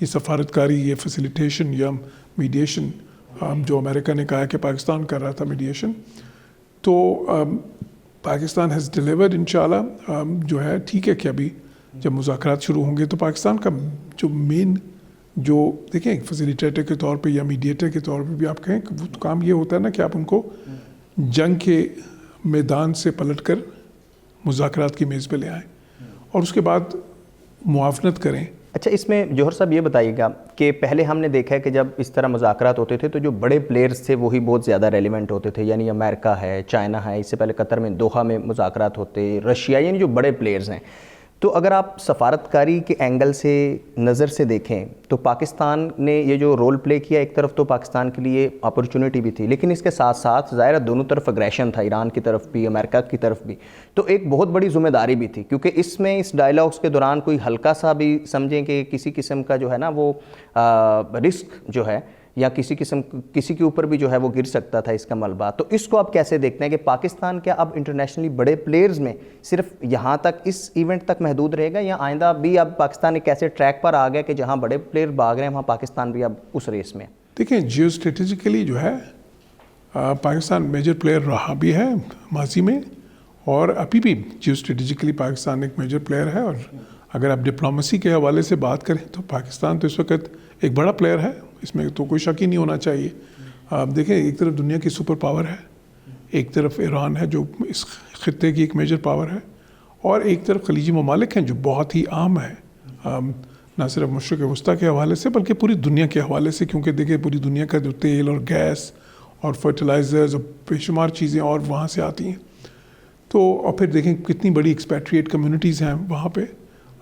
یہ سفارتکاری، یہ فیسیلیٹیشن یا میڈیشن جو امریکہ نے کہا کہ پاکستان کر رہا تھا میڈیشن، تو پاکستان ہیز ڈیلیورڈ انشاءاللہ. جو ہے ٹھیک ہے کہ ابھی جب مذاکرات شروع ہوں گے تو پاکستان کا جو مین جو دیکھیں فیسیلیٹیٹر کے طور پہ یا میڈیٹر کے طور پہ بھی آپ کہیں کہ وہ کام یہ ہوتا ہے نا کہ آپ ان کو جنگ کے میدان سے پلٹ کر مذاکرات کی میز پہ لے آئیں اور اس کے بعد معاونت کریں. اچھا، اس میں جوہر صاحب یہ بتائیے گا کہ پہلے ہم نے دیکھا ہے کہ جب اس طرح مذاکرات ہوتے تھے تو جو بڑے پلیئرز تھے وہی بہت زیادہ ریلیونٹ ہوتے تھے، یعنی امریکہ ہے، چائنا ہے، اس سے پہلے قطر میں دوحہ میں مذاکرات ہوتے، رشیا، یعنی جو بڑے پلیئرز ہیں. تو اگر آپ سفارتکاری کے اینگل سے نظر سے دیکھیں تو پاکستان نے یہ جو رول پلے کیا، ایک طرف تو پاکستان کے لیے اپرچونٹی بھی تھی، لیکن اس کے ساتھ ساتھ ظاہر دونوں طرف اگریشن تھا، ایران کی طرف بھی امریکہ کی طرف بھی، تو ایک بہت بڑی ذمہ داری بھی تھی، کیونکہ اس میں اس ڈائلاگس کے دوران کوئی ہلکا سا بھی سمجھیں کہ کسی قسم کا جو ہے نا وہ رسک جو ہے یا کسی کے اوپر بھی جو ہے وہ گر سکتا تھا اس کا ملبہ. تو اس کو آپ کیسے دیکھتے ہیں کہ پاکستان کیا اب انٹرنیشنلی بڑے پلیئرز میں صرف یہاں تک اس ایونٹ تک محدود رہے گا، یا آئندہ بھی اب پاکستان ایک ایسے ٹریک پر آ گیا کہ جہاں بڑے پلیئر بھاگ رہے ہیں وہاں پاکستان بھی اب اس ریس میں؟ دیکھیں جیو اسٹریٹجیکلی جو ہے پاکستان میجر پلیئر رہا بھی ہے ماضی میں، اور ابھی بھی جیو اسٹریٹجیکلی پاکستان ایک میجر پلیئر ہے. اور اگر آپ ڈپلومسی کے حوالے سے بات کریں تو پاکستان تو اس وقت ایک بڑا پلیئر ہے، اس میں تو کوئی شک ہی نہیں ہونا چاہیے. آپ دیکھیں ایک طرف دنیا کی سپر پاور ہے، ایک طرف ایران ہے جو اس خطے کی ایک میجر پاور ہے، اور ایک طرف خلیجی ممالک ہیں جو بہت ہی عام ہے، نہ صرف مشرق وسطیٰ کے حوالے سے بلکہ پوری دنیا کے حوالے سے، کیونکہ دیکھیں پوری دنیا کا جو تیل اور گیس اور فرٹیلائزرز اور بے شمار چیزیں اور وہاں سے آتی ہیں. تو اور پھر دیکھیں کتنی بڑی ایکسپیٹریٹ کمیونٹیز ہیں وہاں پہ.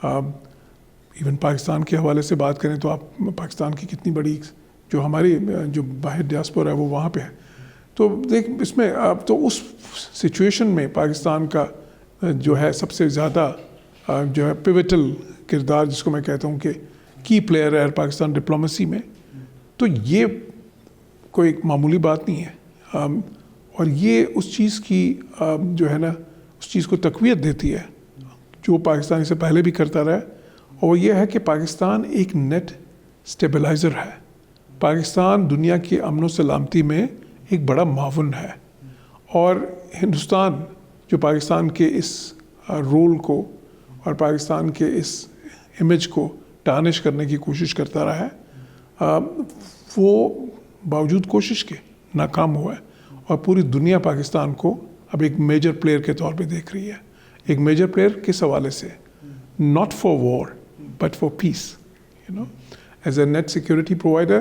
ایون پاکستان کے حوالے سے بات کریں تو آپ پاکستان کی کتنی بڑی جو ہماری جو باہر ڈیاسپورا ہے وہ وہاں پہ ہے. تو دیکھ اس میں اب تو اس سچویشن میں پاکستان کا جو ہے سب سے زیادہ جو ہے پیوٹل کردار، جس کو میں کہتا ہوں کہ کی پلیئر ہے پاکستان ڈپلومسی میں، تو یہ کوئی ایک معمولی بات نہیں ہے. اور یہ اس چیز کی جو ہے نا اس چیز کو تقویت دیتی ہے جو پاکستان اس سے پہلے بھی کرتا رہا، اور یہ ہے کہ پاکستان ایک نیٹ سٹیبلائزر ہے. پاکستان دنیا کی امن و سلامتی میں ایک بڑا معاون ہے، اور ہندوستان جو پاکستان کے اس رول کو اور پاکستان کے اس امیج کو ٹارنش کرنے کی کوشش کرتا رہا ہے، وہ باوجود کوشش کے ناکام ہوا ہے. اور پوری دنیا پاکستان کو اب ایک میجر پلیئر کے طور پہ دیکھ رہی ہے. ایک میجر پلیئر کس حوالے سے؟ Not for war but for peace. As a net security provider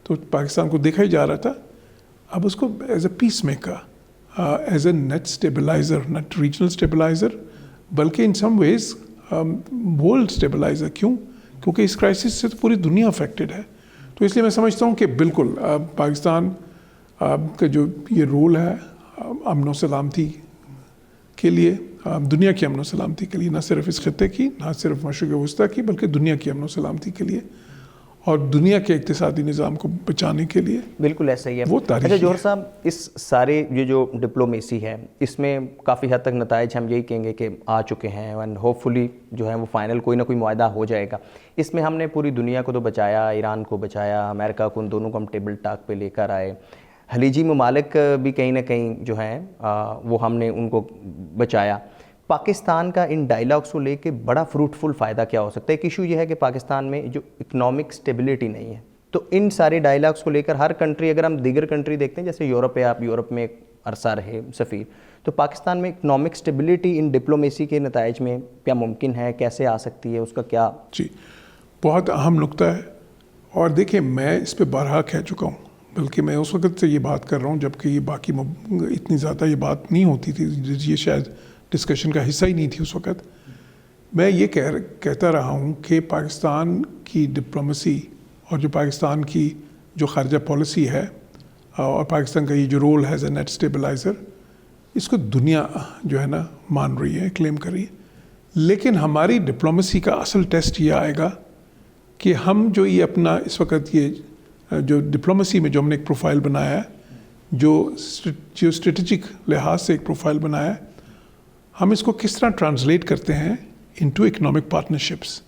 تو پاکستان کو دیکھا ہی جا رہا تھا، اب اس کو as a peace maker, as a net stabiliser, net regional stabiliser, بلکہ ان سم ویز ورلڈ اسٹیبلائزر. کیوں؟ کیونکہ اس کرائسس سے تو پوری دنیا افیکٹڈ ہے. تو اس لیے میں سمجھتا ہوں کہ بالکل پاکستان کا جو یہ رول ہے امن و سلامتی کے لیے، دنیا کی امن و سلامتی کے لیے، نہ صرف اس خطے کی، نہ صرف مشرق وسطیٰ کی، بلکہ دنیا کی امن و سلامتی کے لیے اور دنیا کے اقتصادی نظام کو بچانے کے لیے بالکل ایسا ہی ہے. وہ تاریخ. اچھا جوہر صاحب، اس سارے یہ جو ڈپلومیسی ہے اس میں کافی حد تک نتائج ہم یہی کہیں گے کہ آ چکے ہیں، اینڈ ہوپ فلی جو ہے وہ فائنل کوئی نہ کوئی معاہدہ ہو جائے گا. اس میں ہم نے پوری دنیا کو تو بچایا، ایران کو بچایا، امریکہ کو، ان دونوں کو ہم ٹیبل ٹاک پہ لے کر آئے. خلیجی ممالک بھی کہیں نہ کہیں جو ہیں وہ ہم نے ان کو بچایا. پاکستان کا ان ڈائلاگس کو لے کے بڑا فروٹفل فائدہ کیا ہو سکتا ہے؟ ایک ایشو یہ ہے کہ پاکستان میں جو اکنامک سٹیبلٹی نہیں ہے، تو ان سارے ڈائلاگس کو لے کر ہر کنٹری، اگر ہم دیگر کنٹری دیکھتے ہیں جیسے یورپ ہے، آپ یورپ میں ایک عرصہ رہے سفیر، تو پاکستان میں اکنامک سٹیبلٹی ان ڈپلومیسی کے نتائج میں کیا ممکن ہے؟ کیسے آ سکتی ہے؟ اس کا کیا؟ جی بہت اہم نقطہ ہے. اور دیکھیں میں اس پہ بارہا کہہ چکا ہوں، بلکہ میں اس وقت سے یہ بات کر رہا ہوں جبکہ یہ باقی اتنی زیادہ یہ بات نہیں ہوتی تھی، یہ شاید ڈسکشن کا حصہ ہی نہیں تھی اس وقت. میں یہ کہتا رہا ہوں کہ پاکستان کی ڈپلومیسی اور جو پاکستان کی جو خارجہ پالیسی ہے اور پاکستان کا یہ جو رول ہے ایز اے نیٹ اسٹیبلائزر، اس کو دنیا جو ہے نا مان رہی ہے، کلیم کر رہی ہے. لیکن ہماری ڈپلومیسی کا اصل ٹیسٹ یہ آئے گا کہ ہم جو یہ اپنا اس وقت یہ جو ڈپلومیسی میں جو ہم نے ایک پروفائل بنایا ہے، جو اسٹریٹجک لحاظ سے ایک پروفائل بنایا ہے، ہم اس کو کس طرح ٹرانسلیٹ کرتے ہیں into economic partnerships,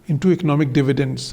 into economic dividends,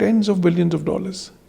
$10s of billions,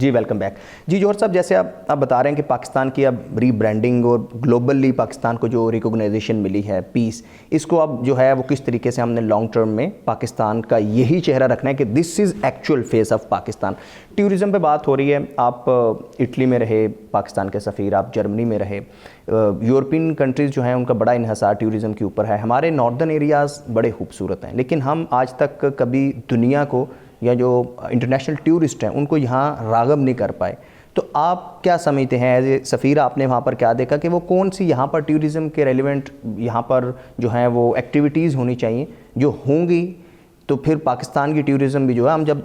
جی ویلکم بیک. جی جوہر صاحب، جیسے آپ بتا رہے ہیں کہ پاکستان کی اب ری برانڈنگ اور گلوبلی پاکستان کو جو ریکوگنائزیشن ملی ہے پیس، اس کو اب جو ہے وہ کس طریقے سے ہم نے لانگ ٹرم میں پاکستان کا یہی چہرہ رکھنا ہے کہ this is actual face of Pakistan. Tourism پہ بات ہو رہی ہے، آپ اٹلی میں رہے پاکستان کے سفیر، آپ جرمنی میں رہے، یورپین کنٹریز جو ہیں ان کا بڑا انحصار ٹیورزم کے اوپر ہے. ہمارے ناردرن ایریاز بڑے خوبصورت ہیں، لیکن ہم آج تک کبھی دنیا کو یا جو انٹرنیشنل ٹورسٹ ہیں ان کو یہاں راغب نہیں کر پائے. تو آپ کیا سمجھتے ہیں ایز اے سفیر، آپ نے وہاں پر کیا دیکھا کہ وہ کون سی یہاں پر ٹورزم کے ریلیونٹ یہاں پر جو ہیں وہ ایکٹیویٹیز ہونی چاہیے جو ہوں گی تو پھر پاکستان کی ٹورزم بھی جو ہے، ہم جب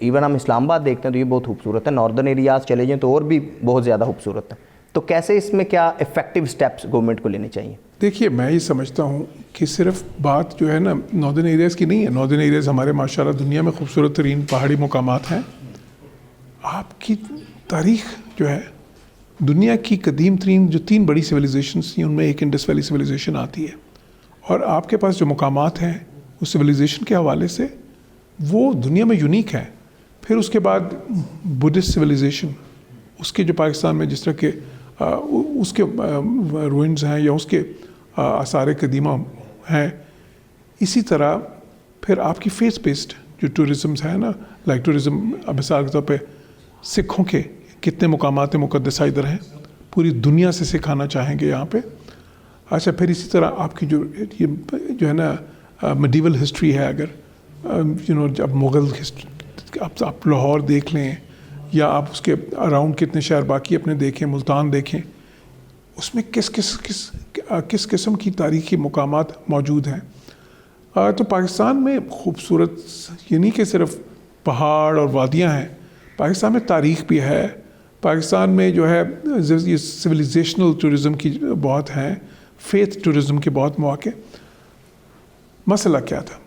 ایون ہم اسلام آباد دیکھتے ہیں تو یہ بہت خوبصورت ہے، ناردرن ایریاز چلے جائیں تو اور بھی بہت زیادہ خوبصورت ہے. تو کیسے اس میں کیا افیکٹو سٹیپس گورنمنٹ کو لینے چاہیے؟ دیکھیے، میں یہ سمجھتا ہوں کہ صرف بات جو ہے نا ناردرن ایریاز کی نہیں ہے. ناردرن ایریاز ہمارے ماشاءاللہ دنیا میں خوبصورت ترین پہاڑی مقامات ہیں. آپ کی تاریخ جو ہے، دنیا کی قدیم ترین جو 3 بڑی سویلائزیشنس تھیں ان میں ایک انڈس ویلی سویلائزیشن آتی ہے، اور آپ کے پاس جو مقامات ہیں اس سویلائزیشن کے حوالے سے وہ دنیا میں یونیک ہے. پھر اس کے بعد بدھسٹ سویلائزیشن، اس کے جو پاکستان میں جس طرح کے اس کے روئنز ہیں یا اس کے آثار قدیمہ ہیں. اسی طرح پھر آپ کی فیتھ بیسڈ جو ٹورزمز ہیں نا، لائک ٹورزم مثال کے طور پہ سکھوں کے کتنے مقامات مقدسہ ادھر ہیں، پوری دنیا سے سکھانا چاہیں گے یہاں پہ. اچھا، پھر اسی طرح آپ کی یہ جو ہے نا میڈیول ہسٹری ہے، اگر جب مغل ہسٹری آپ لاہور دیکھ لیں یا آپ اس کے اراؤنڈ کتنے شہر باقی اپنے دیکھیں، ملتان دیکھیں، اس میں کس قسم کی تاریخی مقامات موجود ہیں. تو پاکستان میں خوبصورت یہ نہیں کہ صرف پہاڑ اور وادیاں ہیں، پاکستان میں تاریخ بھی ہے. پاکستان میں جو ہے یہ سویلائزیشنل ٹورزم کی بہت ہیں، فیتھ ٹورزم کے بہت مواقع. مسئلہ کیا تھا؟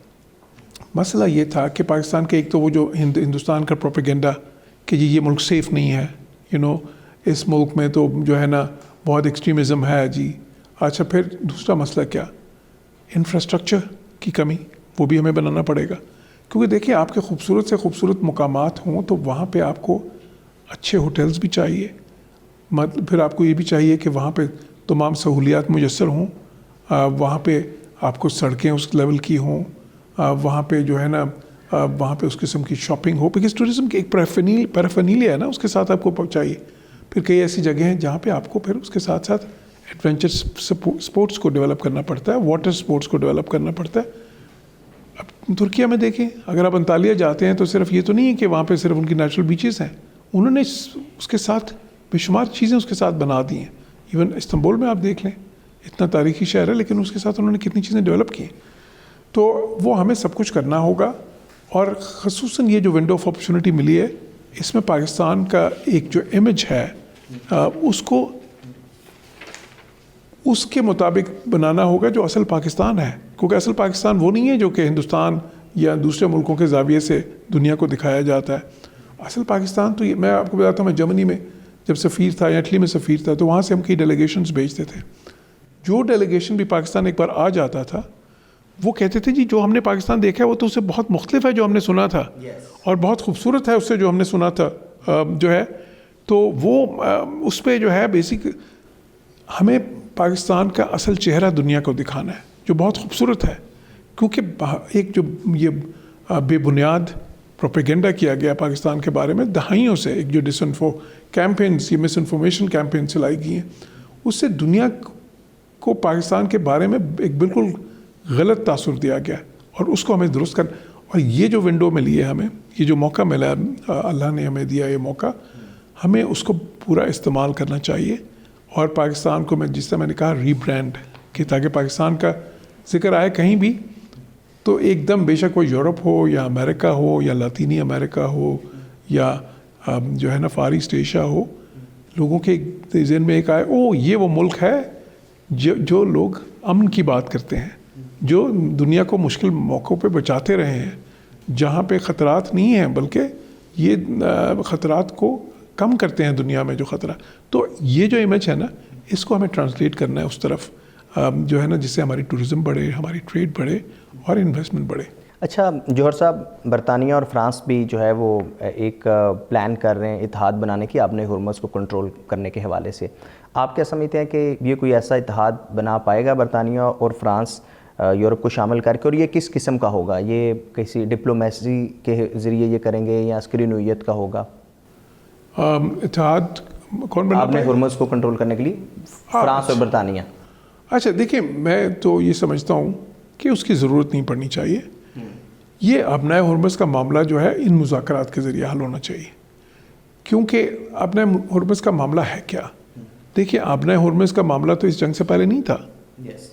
مسئلہ یہ تھا کہ پاکستان کے ایک تو وہ جو ہندوستان کا پروپیگنڈا کہ جی یہ ملک سیف نہیں ہے، اس ملک میں تو جو ہے نا بہت ایکسٹریمزم ہے جی. اچھا، پھر دوسرا مسئلہ کیا؟ انفراسٹرکچر کی کمی، وہ بھی ہمیں بنانا پڑے گا. کیونکہ دیکھیں، آپ کے خوبصورت سے خوبصورت مقامات ہوں تو وہاں پہ آپ کو اچھے ہوٹلز بھی چاہیے، پھر آپ کو یہ بھی چاہیے کہ وہاں پہ تمام سہولیات میسر ہوں، وہاں پہ آپ کو سڑکیں اس لیول کی ہوں، وہاں پہ جو ہے نا وہاں پہ اس قسم کی شاپنگ ہو، بیکاز ٹورزم کی ایک پیرافینیلیا ہے نا، اس کے ساتھ آپ کو چاہیے. پھر کئی ایسی جگہیں ہیں جہاں پہ آپ کو پھر اس کے ساتھ ساتھ ایڈونچر سپورٹس کو ڈیولپ کرنا پڑتا ہے، واٹر سپورٹس کو ڈیولپ کرنا پڑتا ہے. اب ترکیہ میں دیکھیں، اگر آپ انطالیہ جاتے ہیں تو صرف یہ تو نہیں ہے کہ وہاں پہ صرف ان کی نیچرل بیچز ہیں، انہوں نے اس کے ساتھ بے شمار چیزیں اس کے ساتھ بنا دی ہیں. ایون استنبول میں آپ دیکھ لیں، اتنا تاریخی شہر ہے لیکن اس کے ساتھ انہوں نے کتنی چیزیں ڈیولپ کی ہیں. تو وہ ہمیں سب کچھ کرنا ہوگا، اور خصوصاً یہ جو ونڈو آف اپرچونٹی ملی ہے، اس میں پاکستان کا ایک جو امیج ہے اس کو اس کے مطابق بنانا ہوگا جو اصل پاکستان ہے. کیونکہ اصل پاکستان وہ نہیں ہے جو کہ ہندوستان یا دوسرے ملکوں کے زاویے سے دنیا کو دکھایا جاتا ہے. اصل پاکستان تو میں آپ کو بتاتا ہوں، میں جرمنی میں جب سفیر تھا یا اٹلی میں سفیر تھا تو وہاں سے ہم کئی ڈیلیگیشنز بھیجتے تھے. جو ڈیلیگیشن بھی پاکستان ایک بار آ جاتا تھا وہ کہتے تھے جی جو ہم نے پاکستان دیکھا ہے وہ تو اس سے بہت مختلف ہے جو ہم نے سنا تھا، اور بہت خوبصورت ہے اس سے جو ہم نے سنا تھا جو ہے. تو وہ اس پہ جو ہے بیسک ہمیں پاکستان کا اصل چہرہ دنیا کو دکھانا ہے جو بہت خوبصورت ہے. کیونکہ ایک جو یہ بے بنیاد پروپیگنڈا کیا گیا پاکستان کے بارے میں دہائیوں سے، ایک جو ڈس انفو کیمپینس، یہ مس انفارمیشن کیمپین چلائی گئی ہیں، اس سے دنیا کو پاکستان کے بارے میں ایک بالکل غلط تاثر دیا گیا، اور اس کو ہمیں درست کرنا. اور یہ جو ونڈو ملی ہے ہمیں، یہ جو موقع ملا اللہ نے ہمیں دیا یہ موقع، ہمیں اس کو پورا استعمال کرنا چاہیے. اور پاکستان کو جس طرح میں نے کہا ری برانڈ، کہ تاکہ پاکستان کا ذکر آئے کہیں بھی تو ایک دم، بے شک وہ یورپ ہو یا امریکہ ہو یا لاطینی امریکہ ہو یا جو ہے نا فار ایسٹ ایشیا ہو، لوگوں کے ذہن میں ایک آئے، او یہ وہ ملک ہے جو لوگ امن کی بات کرتے ہیں، جو دنیا کو مشکل موقعوں پہ بچاتے رہے ہیں، جہاں پہ خطرات نہیں ہیں بلکہ یہ خطرات کو کم کرتے ہیں دنیا میں جو خطرہ. تو یہ جو امیج ہے نا، اس کو ہمیں ٹرانسلیٹ کرنا ہے اس طرف جو ہے نا، جس سے ہماری ٹورزم بڑھے، ہماری ٹریڈ بڑھے اور انویسٹمنٹ بڑھے. اچھا جوہر صاحب، برطانیہ اور فرانس بھی جو ہے وہ ایک پلان کر رہے ہیں اتحاد بنانے کی آبِ ہرمز کو کنٹرول کرنے کے حوالے سے. آپ کیا سمجھتے ہیں کہ یہ کوئی ایسا اتحاد بنا پائے گا برطانیہ اور فرانس یورپ کو شامل کر کے، اور یہ کس قسم کا ہوگا؟ یہ کسی ڈپلومیسی کے ذریعے یہ کریں گے یا عسکری نوعیت کا ہوگا؟ اتحاد کون بنا آبِ ہرمز کو کنٹرول کرنے کے لیے فرانس اور برطانیہ. اچھا دیکھیں، میں تو یہ سمجھتا ہوں کہ اس کی ضرورت نہیں پڑنی چاہیے. یہ آبنائے ہرمز کا معاملہ جو ہے ان مذاکرات کے ذریعے حل ہونا چاہیے، کیونکہ آبنائے ہرمز کا معاملہ ہے کیا؟ دیکھیے، آبنائے ہرمز کا معاملہ تو اس جنگ سے پہلے نہیں تھا.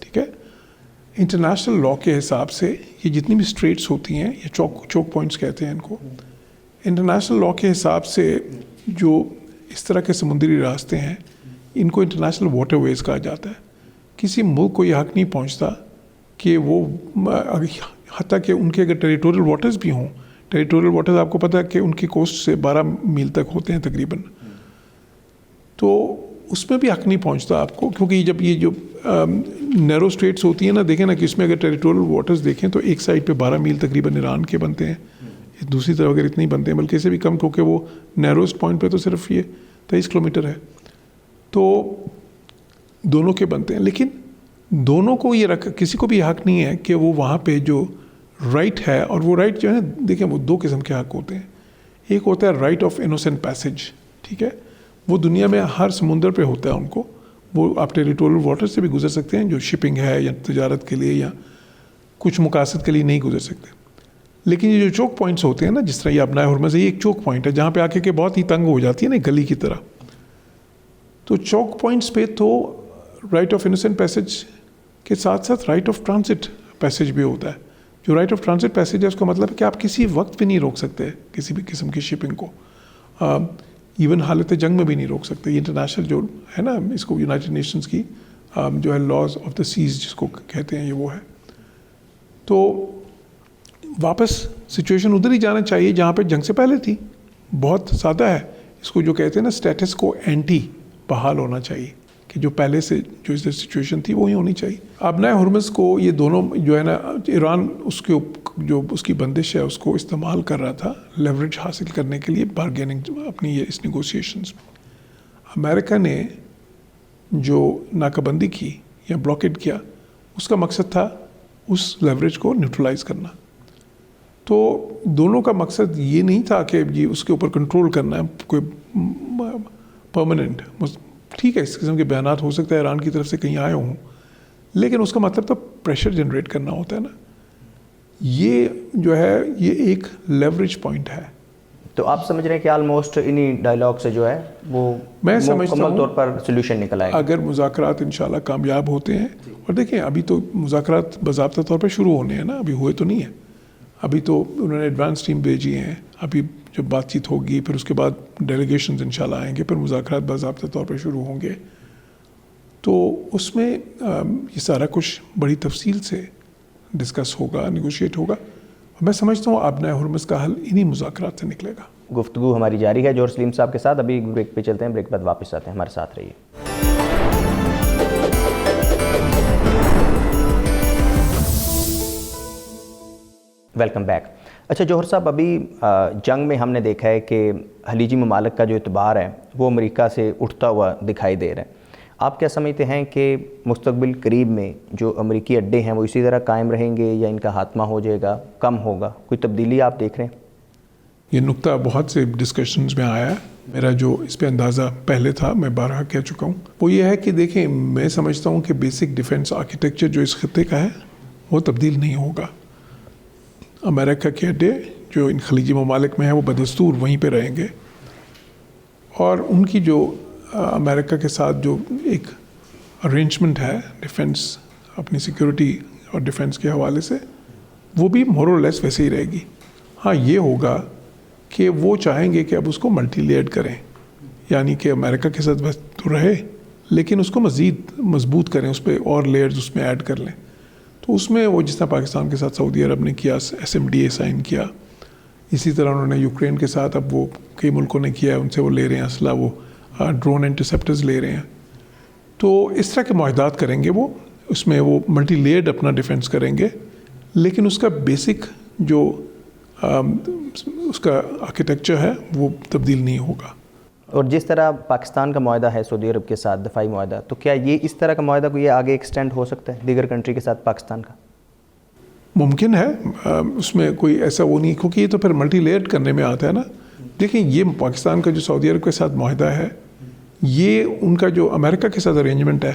ٹھیک ہے، انٹرنیشنل لاء کے حساب سے یہ جتنی بھی اسٹریٹس ہوتی ہیں، یہ چوک پوائنٹس کہتے ہیں ان کو، انٹرنیشنل لاء کے حساب سے جو اس طرح کے سمندری راستے ہیں ان کو انٹرنیشنل واٹر ویز کہا جاتا ہے. کسی ملک کو یہ حق نہیں پہنچتا کہ وہ، حتیٰ کہ ان کے اگر ٹیریٹوریل واٹرز بھی ہوں، ٹیریٹوریل واٹرز آپ کو پتہ ہے کہ ان کی کوسٹ سے 12 میل تک ہوتے ہیں تقریباً، تو اس میں بھی حق نہیں پہنچتا آپ کو، کیونکہ جب یہ جو نیرو اسٹریٹس ہوتی ہیں نا، دیکھیں نا کہ اس میں اگر ٹیریٹوریل واٹرز دیکھیں تو ایک سائڈ پہ 12 میل تقریباً ایران کے بنتے ہیں، دوسری طرف اگر اتنے ہی بنتے ہیں، بلکہ اسے بھی کم، کیونکہ وہ نیروسٹ پوائنٹ پہ تو صرف یہ 23 کلومیٹر ہے، تو دونوں کے بنتے ہیں. لیکن دونوں کو یہ کسی کو بھی حق نہیں ہے کہ وہ وہاں پہ جو رائٹ ہے، اور وہ رائٹ جو ہے دیکھیں وہ دو قسم کے حق ہوتے ہیں. ایک ہوتا ہے رائٹ آف انوسینٹ پیسج، ٹھیک ہے، وہ دنیا میں ہر سمندر پہ ہوتا ہے ان کو، وہ آپ ٹیریٹوریل واٹر سے بھی گزر سکتے ہیں جو شپنگ ہے یا تجارت کے لیے یا کچھ مقاصد کے لیے نہیں گزر سکتے. لیکن یہ جو چوک پوائنٹس ہوتے ہیں نا، جس طرح یہ آبنائے ہرمز ہے، یہ ایک چوک پوائنٹ ہے جہاں پہ آ کے بہت ہی تنگ ہو جاتی ہے نا گلی کی طرح. تو چوک پوائنٹس پہ تو رائٹ آف انوسینٹ پیسج کے ساتھ ساتھ رائٹ آف ٹرانزٹ پیسج بھی ہوتا ہے. جو رائٹ آف ٹرانزٹ پیسج ہے اس کا مطلب ہے کہ آپ کسی وقت بھی نہیں روک سکتے کسی بھی قسم کی شپنگ کو، ایون حالت جنگ میں بھی نہیں روک سکتے. یہ انٹرنیشنل جو ہے نا، اس کو یونائٹڈ نیشنز کی جو ہے لاز آف دا سیز جس کو کہتے ہیں، یہ وہ ہے. تو واپس سچویشن ادھر ہی جانا چاہیے جہاں پہ جنگ سے پہلے تھی. بہت سادہ ہے، اس کو جو کہتے ہیں نا اسٹیٹس کو اینٹی بحال ہونا چاہیے، کہ جو پہلے سے جو اس سچویشن تھی وہی ہونی چاہیے. آبنائے ہرمز کو یہ دونوں جو ہے نا، ایران اس کے جو اس کی بندش ہے اس کو استعمال کر رہا تھا لیوریج حاصل کرنے کے لیے، بارگیننگ اپنی یہ اس نیگوسیشنز میں. امریکہ نے جو ناکہ بندی کی یا بلاکیڈ کیا، اس کا مقصد تھا اس لیوریج کو نیوٹرلائز کرنا. تو دونوں کا مقصد یہ نہیں تھا کہ جی اس کے اوپر کنٹرول کرنا ہے کوئی پرماننٹ. ٹھیک ہے، اس قسم کے بیانات ہو سکتا ہے ایران کی طرف سے کہیں آئے ہوں، لیکن اس کا مطلب تو پریشر جنریٹ کرنا ہوتا ہے نا. یہ جو ہے یہ ایک لیوریج پوائنٹ ہے. تو آپ سمجھ رہے ہیں کہ آلموسٹ انہی ڈائلاگ سے جو ہے وہ میں سمجھتا مکمل ہوں طور پر سولوشن نکل آئے گا اگر مذاکرات انشاءاللہ کامیاب ہوتے ہیں. اور دیکھیں ابھی تو مذاکرات باضابطہ طور پہ شروع ہونے ہیں نا، ابھی ہوئے تو نہیں ہیں. ابھی تو انہوں نے ایڈوانس ٹیم بھیجی ہیں. ابھی جب بات چیت ہوگی پھر اس کے بعد ڈیلیگیشنز انشاءاللہ آئیں گے، پھر مذاکرات باضابطہ طور پہ شروع ہوں گے. تو اس میں یہ سارا کچھ بڑی تفصیل سے ڈسکس ہوگا، نیگوشیٹ ہوگا. میں سمجھتا ہوں آبنائے ہرمز کا حل انہی مذاکرات سے نکلے گا. گفتگو ہماری جاری ہے جوہر سلیم صاحب کے ساتھ. ابھی بریک پہ چلتے ہیں، بریک بعد واپس آتے ہیں، ہمارے ساتھ رہیے. Welcome back. اچھا جوہر صاحب، ابھی جنگ میں ہم نے دیکھا ہے کہ خلیجی ممالک کا جو اعتبار ہے وہ امریکہ سے اٹھتا ہوا دکھائی دے رہا ہے. آپ کیا سمجھتے ہیں کہ مستقبل قریب میں جو امریکی اڈے ہیں وہ اسی طرح قائم رہیں گے یا ان کا خاتمہ ہو جائے گا، کم ہوگا؟ کوئی تبدیلی آپ دیکھ رہے ہیں؟ یہ نقطہ بہت سے ڈسکشنز میں آیا ہے. میرا جو اس پہ اندازہ پہلے تھا، میں بارہا کہہ چکا ہوں، وہ یہ ہے کہ دیکھیں میں سمجھتا ہوں کہ بیسک ڈیفنس آرکیٹیکچر جو اس خطے کا ہے وہ تبدیل نہیں ہوگا. امریکہ کے اڈے جو ان خلیجی ممالک میں ہیں وہ بدستور وہیں پہ رہیں گے، اور ان کی جو امریکہ کے ساتھ جو ایک ارینجمنٹ ہے ڈیفنس، اپنی سیکیورٹی اور ڈیفنس کے حوالے سے، وہ بھی مور اور لیس ویسے ہی رہے گی. ہاں یہ ہوگا کہ وہ چاہیں گے کہ اب اس کو ملٹی لیئرڈ کریں، یعنی کہ امریکہ کے ساتھ بس تو رہے لیکن اس کو مزید مضبوط کریں، اس پہ اور لیئرز اس میں ایڈ کر لیں. تو اس میں وہ جس طرح پاکستان کے ساتھ سعودی عرب نے کیا، SMDA سائن کیا، اسی طرح انہوں نے یوکرین کے ساتھ اب وہ کئی ملکوں نے کیا ہے، ان سے وہ لے رہے ہیں اسلحہ، وہ ڈرون انٹرسیپٹرز لے رہے ہیں. تو اس طرح کے معاہدات کریں گے وہ، اس میں وہ ملٹی لیئرڈ اپنا ڈیفنس کریں گے، لیکن اس کا بیسک جو اس کا آرکیٹیکچر ہے وہ تبدیل نہیں ہوگا. اور جس طرح پاکستان کا معاہدہ ہے سعودی عرب کے ساتھ دفاعی معاہدہ, تو کیا یہ اس طرح کا معاہدہ کو یہ آگے ایکسٹینڈ ہو سکتا ہے دیگر کنٹری کے ساتھ پاکستان کا؟ ممکن ہے, اس میں کوئی ایسا وہ نہیں, کیونکہ یہ تو پھر ملٹی لیئرڈ کرنے میں آتا ہے نا. دیکھیں یہ پاکستان کا جو سعودی عرب کے ساتھ معاہدہ ہے, یہ ان کا جو امریکہ کے ساتھ ارینجمنٹ ہے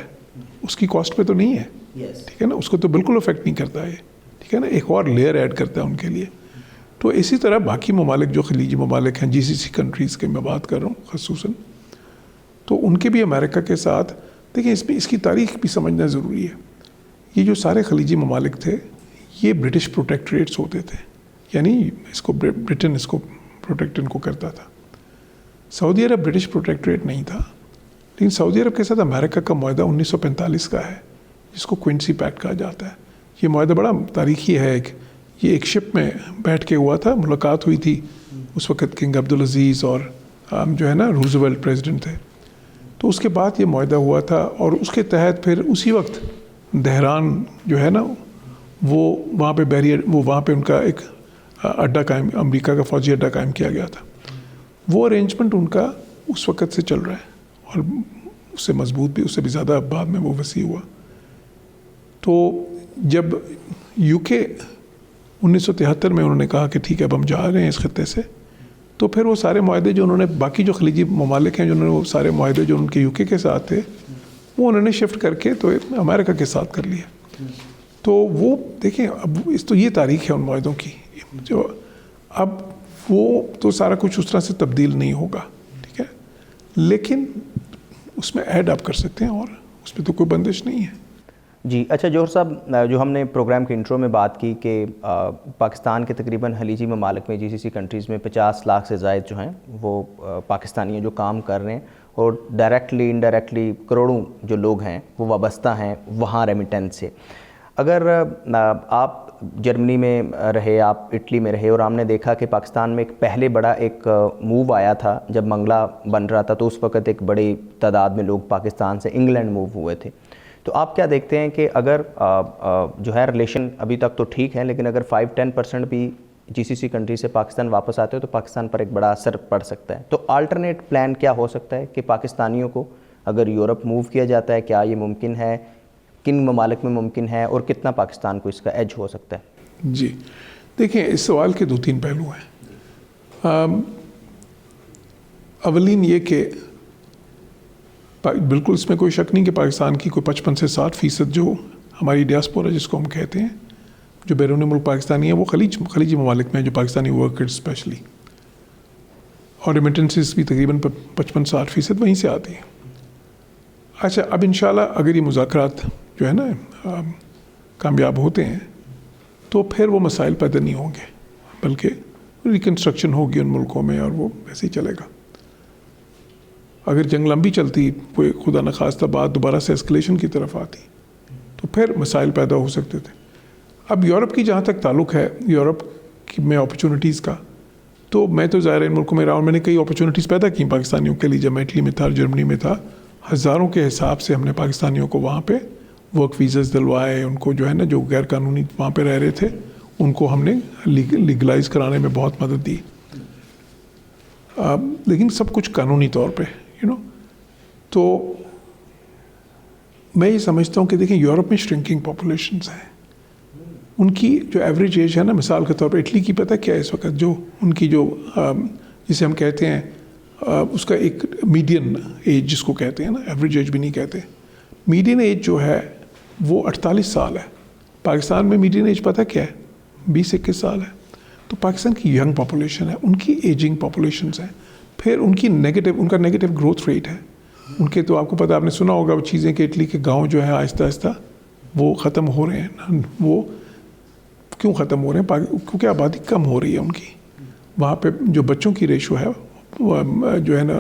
اس کی کاسٹ پہ تو نہیں ہے, ٹھیک ہے نا, اس کو تو بالکل افیکٹ نہیں کرتا ہے, ٹھیک ہے نا, ایک اور لیئر ایڈ کرتا ہے ان کے لیے. تو اسی طرح باقی ممالک جو خلیجی ممالک ہیں, GCC کنٹریز کے میں بات کر رہا ہوں خصوصاً, تو ان کے بھی امریکہ کے ساتھ دیکھیں اس میں اس کی تاریخ بھی سمجھنا ضروری ہے. یہ جو سارے خلیجی ممالک تھے یہ برٹش پروٹیکٹریٹس ہوتے تھے, یعنی اس کو برٹن اس کو پروٹیکٹ ان کو کرتا تھا. سعودی عرب برٹش پروٹیکٹریٹ نہیں تھا, لیکن سعودی عرب کے ساتھ امریکہ کا معاہدہ 1945 کا ہے جس کو کوئنسی پیکٹ کہا جاتا ہے. یہ معاہدہ بڑا تاریخی ہے. یہ ایک شپ میں بیٹھ کے ہوا تھا, ملاقات ہوئی تھی, اس وقت کنگ عبدالعزیز اور جو ہے نا روزویلٹ پریزیڈنٹ تھے. تو اس کے بعد یہ معاہدہ ہوا تھا, اور اس کے تحت پھر اسی وقت دہران جو ہے نا وہ وہاں پہ بیریئر, وہ وہاں پہ ان کا ایک اڈا قائم, امریکہ کا فوجی اڈا قائم کیا گیا تھا. وہ ارینجمنٹ ان کا اس وقت سے چل رہا ہے, اور اس سے مضبوط بھی, اس سے بھی زیادہ بعد میں وہ وسیع ہوا. تو جب UK 1973 میں انہوں نے کہا کہ ٹھیک ہے اب ہم جا رہے ہیں اس خطے سے, تو پھر وہ سارے معاہدے جو انہوں نے باقی جو خلیجی ممالک ہیں جو انہوں نے وہ سارے معاہدے جو ان کے UK کے ساتھ تھے وہ انہوں نے شفٹ کر کے تو امریکہ کے ساتھ کر لیا. تو وہ دیکھیں اب تو یہ تاریخ ہے ان معاہدوں کی, جو اب وہ تو سارا کچھ اس طرح سے تبدیل نہیں ہوگا, ٹھیک ہے, لیکن اس میں ایڈ اپ کر سکتے ہیں اور اس پہ تو کوئی بندش نہیں ہے. جی اچھا جوہر صاحب, جو ہم نے پروگرام کے انٹرو میں بات کی کہ پاکستان کے تقریباً خلیجی ممالک میں GCC کنٹریز میں 50 لاکھ سے زائد جو ہیں وہ پاکستانی ہیں جو کام کر رہے ہیں, اور ڈائریکٹلی انڈائریکٹلی کروڑوں جو لوگ ہیں وہ وابستہ ہیں وہاں ریمیٹنس سے. اگر آپ جرمنی میں رہے, آپ اٹلی میں رہے, اور ہم نے دیکھا کہ پاکستان میں ایک پہلے بڑا ایک موو آیا تھا جب منگلہ بن رہا تھا, تو اس وقت ایک بڑی تعداد میں لوگ پاکستان سے انگلینڈ موو ہوئے تھے. تو آپ کیا دیکھتے ہیں کہ اگر جو ہے ریلیشن ابھی تک تو ٹھیک ہے, لیکن اگر 5-10% بھی GCC کنٹری سے پاکستان واپس آتے ہو تو پاکستان پر ایک بڑا اثر پڑ سکتا ہے. تو آلٹرنیٹ پلان کیا ہو سکتا ہے کہ پاکستانیوں کو اگر یورپ موو کیا جاتا ہے, کیا یہ ممکن ہے, کن ممالک میں ممکن ہے, اور کتنا پاکستان کو اس کا ایج ہو سکتا ہے؟ جی دیکھیں اس سوال کے 2-3 پہلو ہیں. اولین یہ کہ بالکل اس میں کوئی شک نہیں کہ پاکستان کی کوئی 55 سے 60% جو ہماری ڈیاسپورا جس کو ہم کہتے ہیں, جو بیرون ملک پاکستانی ہیں, وہ خلیجی ممالک میں جو پاکستانی ورکرز اسپیشلی, اور ریمیٹنسز بھی تقریباً 55-60% وہیں سے آتی ہیں. اچھا اب انشاءاللہ اگر یہ مذاکرات جو ہے نا کامیاب ہوتے ہیں تو پھر وہ مسائل پیدا نہیں ہوں گے, بلکہ ریکنسٹرکشن ہوگی ان ملکوں میں اور وہ ایسے ہی چلے گا. اگر جنگ لمبی چلتی, کوئی خدا نخواستہ بات دوبارہ سے اسکلیشن کی طرف آتی, تو پھر مسائل پیدا ہو سکتے تھے. اب یورپ کی جہاں تک تعلق ہے, یورپ میں اپرچونٹیز کا, تو میں تو ظاہر ان ملکوں میں رہا ہوں, میں نے کئی اپرچونٹیز پیدا کی پاکستانیوں کے لیے. جب میں اٹلی میں تھا, جرمنی میں تھا, ہزاروں کے حساب سے ہم نے پاکستانیوں کو وہاں پہ ورک ویزاز دلوائے. ان کو جو ہے نا جو غیر قانونی وہاں پہ رہ رہے تھے ان کو ہم نے لیگلائز کرانے میں بہت مدد دی, لیکن سب کچھ قانونی طور پہ تو میں یہ سمجھتا ہوں کہ دیکھیں یورپ میں شرنکنگ پاپولیشنز ہیں, ان کی جو ایوریج ایج ہے نا, مثال کے طور پہ اٹلی کی پتہ کیا ہے اس وقت, جو ان کی جو جسے ہم کہتے ہیں اس کا ایک میڈین ایج جس کو کہتے ہیں نا, ایوریج ایج بھی نہیں کہتے, میڈین ایج جو ہے وہ 48 سال ہے. پاکستان میں میڈین ایج پتہ کیا ہے, 20-21 سال ہے. تو پاکستان کی ینگ پاپولیشن ہے, ان کی ایجنگ پاپولیشنز ہیں, پھر ان کی ان کا نیگیٹو گروتھ ریٹ ہے ان کے. تو آپ کو پتہ, آپ نے سنا ہوگا وہ چیزیں کہ اٹلی کے گاؤں جو ہے آہستہ آہستہ وہ ختم ہو رہے ہیں. وہ کیوں ختم ہو رہے ہیں؟ کیونکہ آبادی کم ہو رہی ہے ان کی. وہاں پہ جو بچوں کی ریشو ہے جو ہے نا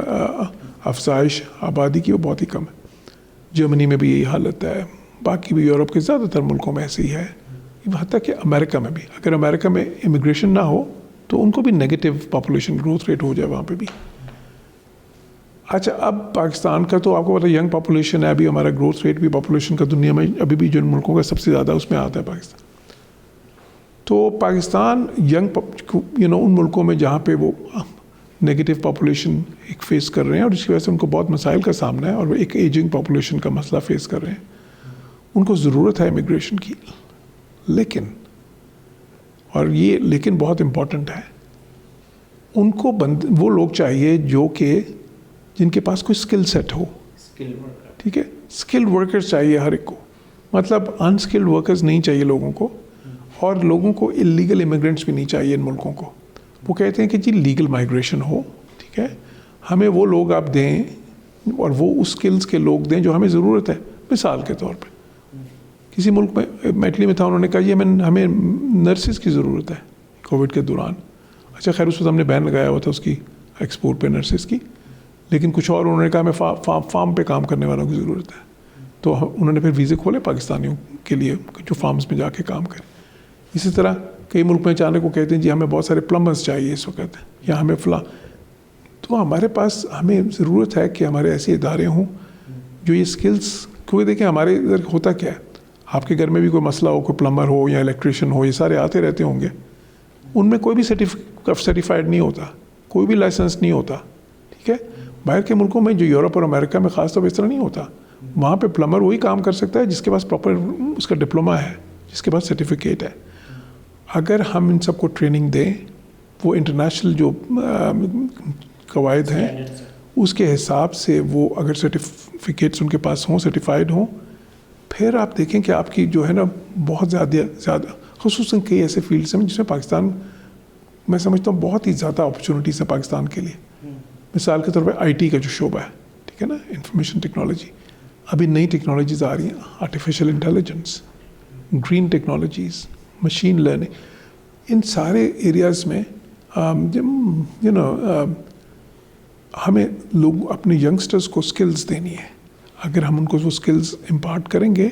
افزائش آبادی کی, وہ بہت ہی کم ہے. جرمنی میں بھی یہی حالت ہے, باقی بھی یورپ کے زیادہ تر ملکوں میں ایسے ہی ہے, حتیٰ کہ امریکہ میں بھی. اگر امریکہ میں امیگریشن نہ ہو تو ان کو بھی نیگیٹو پاپولیشن گروتھ ریٹ ہو جائے وہاں پہ بھی. اچھا اب پاکستان کا تو آپ کو پتہ ینگ پاپولیشن ہے, ابھی ہمارا گروتھ ریٹ بھی پاپولیشن کا دنیا میں ابھی بھی جن ملکوں کا سب سے زیادہ اس میں آتا ہے پاکستان. تو پاکستان ینگ ان ملکوں میں جہاں پہ وہ نیگیٹو پاپولیشن ایک فیس کر رہے ہیں اور اس کی وجہ سے ان کو بہت مسائل کا سامنا ہے اور وہ ایک ایجنگ پاپولیشن کا مسئلہ فیس کر رہے ہیں, ان کو ضرورت ہے امیگریشن کی. لیکن اور یہ لیکن بہت امپورٹنٹ ہے, ان کو وہ لوگ چاہیے جو کہ جن کے پاس کوئی اسکل سیٹ ہو. ٹھیک ہے, اسکلڈ ورکرز چاہیے ہر ایک کو, مطلب انسکلڈ ورکرز نہیں چاہیے لوگوں کو, اور لوگوں کو اللیگل امیگرینٹس بھی نہیں چاہیے ان ملکوں کو. وہ کہتے ہیں کہ جی لیگل مائیگریشن ہو, ٹھیک ہے, ہمیں وہ لوگ آپ دیں اور وہ اس اسکلس کے لوگ دیں جو ہمیں ضرورت ہے. مثال کے طور پہ کسی ملک میں اٹلی میں تھا, انہوں نے کہا یہ ہمیں نرسز کی ضرورت ہے کووڈ کے دوران. اچھا خیر اس وقت ہم نے بین لگایا ہوا تھا اس کی ایکسپورٹ پہ نرسز کی, لیکن کچھ اور انہوں نے کہا ہمیں فارم پہ کام کرنے والوں کی ضرورت ہے. تو انہوں نے پھر ویزے کھولے پاکستانیوں کے لیے جو فارمز میں جا کے کام کریں. اسی طرح کئی ملک میں چاہنے کو کہتے ہیں جی ہمیں بہت سارے پلمبرز چاہیے اس وقت, یا ہمیں فلاں. تو ہمارے پاس ہمیں ضرورت ہے کہ ہمارے ایسے ادارے ہوں جو یہ اسکلس, کیونکہ دیکھیں ہمارے ادھر ہوتا کیا ہے, آپ کے گھر میں بھی کوئی مسئلہ ہو, کوئی پلمبر ہو یا الیکٹریشین ہو, یہ سارے آتے رہتے ہوں گے, ان میں کوئی بھی سرٹیفائڈ نہیں ہوتا, کوئی بھی لائسنس نہیں ہوتا. ٹھیک ہے, باہر کے ملکوں میں جو یورپ اور امریکہ میں خاص طور پہ اس طرح نہیں ہوتا. وہاں پہ پلمبر وہی کام کر سکتا ہے جس کے پاس پراپر اس کا ڈپلوما ہے, جس کے پاس سرٹیفکیٹ ہے. اگر ہم ان سب کو ٹریننگ دیں, وہ انٹرنیشنل جو قواعد ہیں اس کے حساب سے وہ اگر سرٹیفکیٹس ان کے پاس ہوں, سرٹیفائڈ ہوں, پھر آپ دیکھیں کہ آپ کی جو ہے نا بہت زیادہ خصوصاً کئی ایسے فیلڈس ہیں جس میں پاکستان, میں سمجھتا ہوں بہت ہی زیادہ اپرچونیٹیز ہیں پاکستان کے لیے. مثال کے طور پہ آئی ٹی کا جو شعبہ ہے, ٹھیک ہے نا, انفارمیشن ٹیکنالوجی, ابھی نئی ٹیکنالوجیز آ رہی ہیں, artificial intelligence, green technologies, machine learning, ان سارے ایریاز میں ہمیں لوگ اپنے ینگسٹرز کو سکلز دینی ہے. اگر ہم ان کو وہ سکلز امپارٹ کریں گے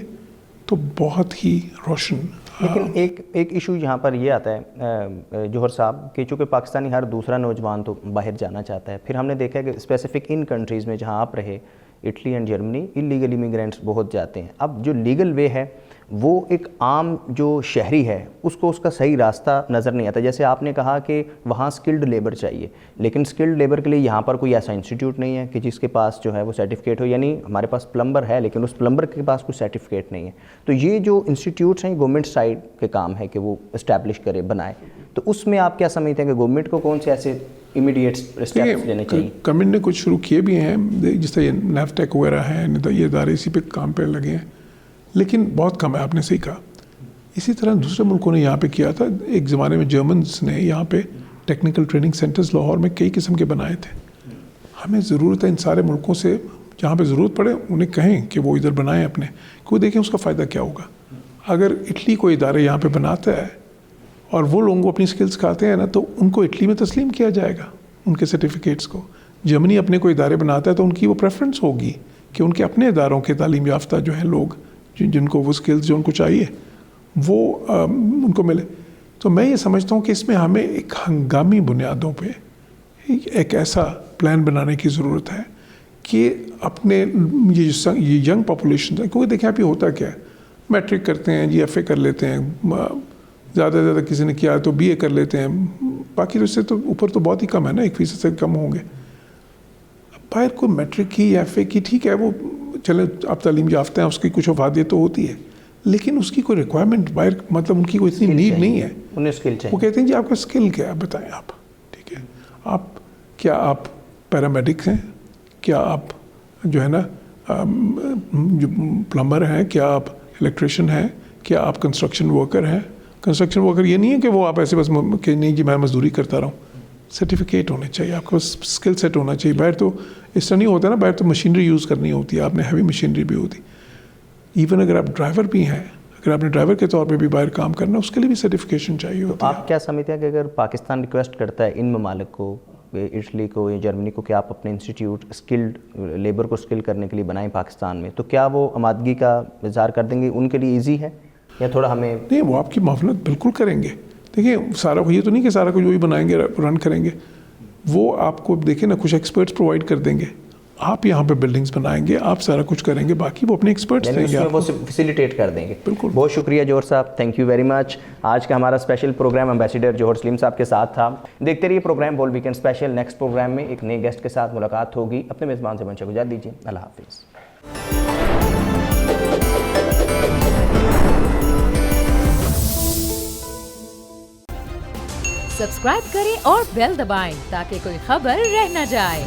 تو بہت ہی روشن. لیکن ایک ایشو یہاں پر یہ آتا ہے جوہر صاحب کہ چونکہ پاکستانی ہر دوسرا نوجوان تو باہر جانا چاہتا ہے. پھر ہم نے دیکھا ہے کہ اسپیسیفک ان کنٹریز میں جہاں آپ رہے, Italy and Germany, illegal immigrants بہت جاتے ہیں. اب جو لیگل وے ہے وہ ایک عام جو شہری ہے اس کو اس کا صحیح راستہ نظر نہیں آتا. جیسے آپ نے کہا کہ وہاں سکلڈ لیبر چاہیے, لیکن سکلڈ لیبر کے لیے یہاں پر کوئی ایسا انسٹیٹیوٹ نہیں ہے کہ جس کے پاس جو ہے وہ سرٹیفکیٹ ہو. یعنی ہمارے پاس پلمبر ہے لیکن اس پلمبر کے پاس کوئی سرٹیفکیٹ نہیں ہے. تو یہ جو انسٹیٹیوٹس ہیں گورنمنٹ سائڈ کے کام ہے کہ وہ اسٹیبلش کرے, بنائے. تو اس میں آپ کیا سمجھتے ہیں کہ گورنمنٹ کو کون سے ایسے امیڈیٹ اسٹیپس لینے چاہیے؟ گورنمنٹ نے کچھ شروع کیے بھی ہیں, جس طرح یہ نیفٹیک وغیرہ ہیں, یہ ادارے اسی پہ کام پہ لگے ہیں, لیکن بہت کم ہے. آپ نے صحیح کہا. اسی طرح دوسرے ملکوں نے یہاں پہ کیا تھا. ایک زمانے میں جرمنس نے یہاں پہ ٹیکنیکل ٹریننگ سینٹرز لاہور میں کئی قسم کے بنائے تھے. ہمیں ضرورت ہے ان سارے ملکوں سے جہاں پہ ضرورت پڑے انہیں کہیں کہ وہ ادھر بنائیں اپنے, کیوں دیکھیں اس کا فائدہ کیا ہوگا. اگر اٹلی کوئی ادارے یہاں پہ بناتا ہے اور وہ لوگوں کو اپنی سکلز کھاتے ہیں نا, تو ان کو اٹلی میں تسلیم کیا جائے گا ان کے سرٹیفکیٹس کو. جرمنی اپنے کوئی ادارے بناتا ہے تو ان کی وہ پریفرنس ہوگی کہ ان کے اپنے اداروں کے تعلیم یافتہ جو ہیں لوگ, جن کو وہ سکلز جو ان کو چاہیے وہ ان کو ملے. تو میں یہ سمجھتا ہوں کہ اس میں ہمیں ایک ہنگامی بنیادوں پہ ایک ایسا پلان بنانے کی ضرورت ہے کہ اپنے یہ ینگ پاپولیشن ہے, کیونکہ دیکھیں آپ یہ ہوتا کیا ہے, میٹرک کرتے ہیں جی, ایف اے کر لیتے ہیں, زیادہ سے زیادہ کسی نے کیا تو بی اے کر لیتے ہیں, باقی اس سے تو اوپر تو بہت ہی کم ہے نا, 1% سے کم ہوں گے. باہر کو میٹرک کی یا ایف اے کی ٹھیک ہے, وہ چلیں آپ تعلیم یافتہ ہیں, اس کی کچھ افادیت تو ہوتی ہے, لیکن اس کی کوئی ریکوائرمنٹ باہر مطلب ان کی کوئی اتنی نیڈ نہیں ہے. انہیں اسکل چاہیے. وہ کہتے ہیں جی آپ کا اسکل کیا ہے بتائیں آپ, ٹھیک ہے, کیا آپ پیرامیڈکس ہیں, کیا آپ جو ہے نا جو پلمبر ہیں, کیا آپ الیکٹریشین ہیں, کیا آپ کنسٹرکشن ورکر ہیں. کنسٹرکشن ورکر یہ نہیں ہے کہ وہ آپ ایسے بس کہ نہیں جی میں مزدوری کرتا رہوں. سرٹیفکیٹ ہونے چاہیے, آپ کا اسکل سیٹ ہونا چاہیے. باہر تو اس طرح نہیں ہوتا نا, باہر تو مشینری یوز کرنی ہوتی ہے, آپ نے ہیوی مشینری بھی ہوتی. ایون اگر آپ ڈرائیور بھی ہیں, اگر آپ نے ڈرائیور کے طور پہ بھی باہر کام کرنا, اس کے لیے بھی سرٹیفکیشن چاہیے ہوتی ہے. آپ کیا سمجھتے ہیں کہ اگر پاکستان ریکویسٹ کرتا ہے ان ممالک کو, اٹلی کو یا جرمنی کو, کہ آپ اپنے انسٹیٹیوٹ اسکلڈ لیبر کو اسکل کرنے کے لیے بنائیں پاکستان میں, تو کیا وہ آمادگی کا اظہار کر دیں گے؟ ان کے لیے ایزی ہے یا تھوڑا ہمیں نہیں, وہ آپ کی معاونت بالکل کریں گے. دیکھیں سارا کو یہ تو نہیں کہ سارا کچھ وہی بنائیں گے رن کریں گے, وہ آپ کو دیکھیں نا کچھ ایکسپرٹس پرووائڈ کر دیں گے, آپ یہاں پہ بلڈنگز بنائیں گے, آپ سارا کچھ کریں گے, باقی وہ اپنے ایکسپرٹس دیں گے, وہ فیسیلیٹیٹ کر دیں گے. بالکل. بہت شکریہ جوہر صاحب, تھینک یو ویری مچ. آج کا ہمارا اسپیشل پروگرام امبیسیڈر جوہر سلیم صاحب کے ساتھ تھا. دیکھتے رہیے پروگرام بول ویکینڈ اسپیشل. نیکسٹ پروگرام میں ایک نئے گیسٹ کے ساتھ ملاقات ہوگی. اپنے میزبان سے منشا کو اجازت دیجیے. اللہ حافظ. سبسکرائب کریں اور بیل دبائیں تاکہ کوئی خبر رہ نہ جائے.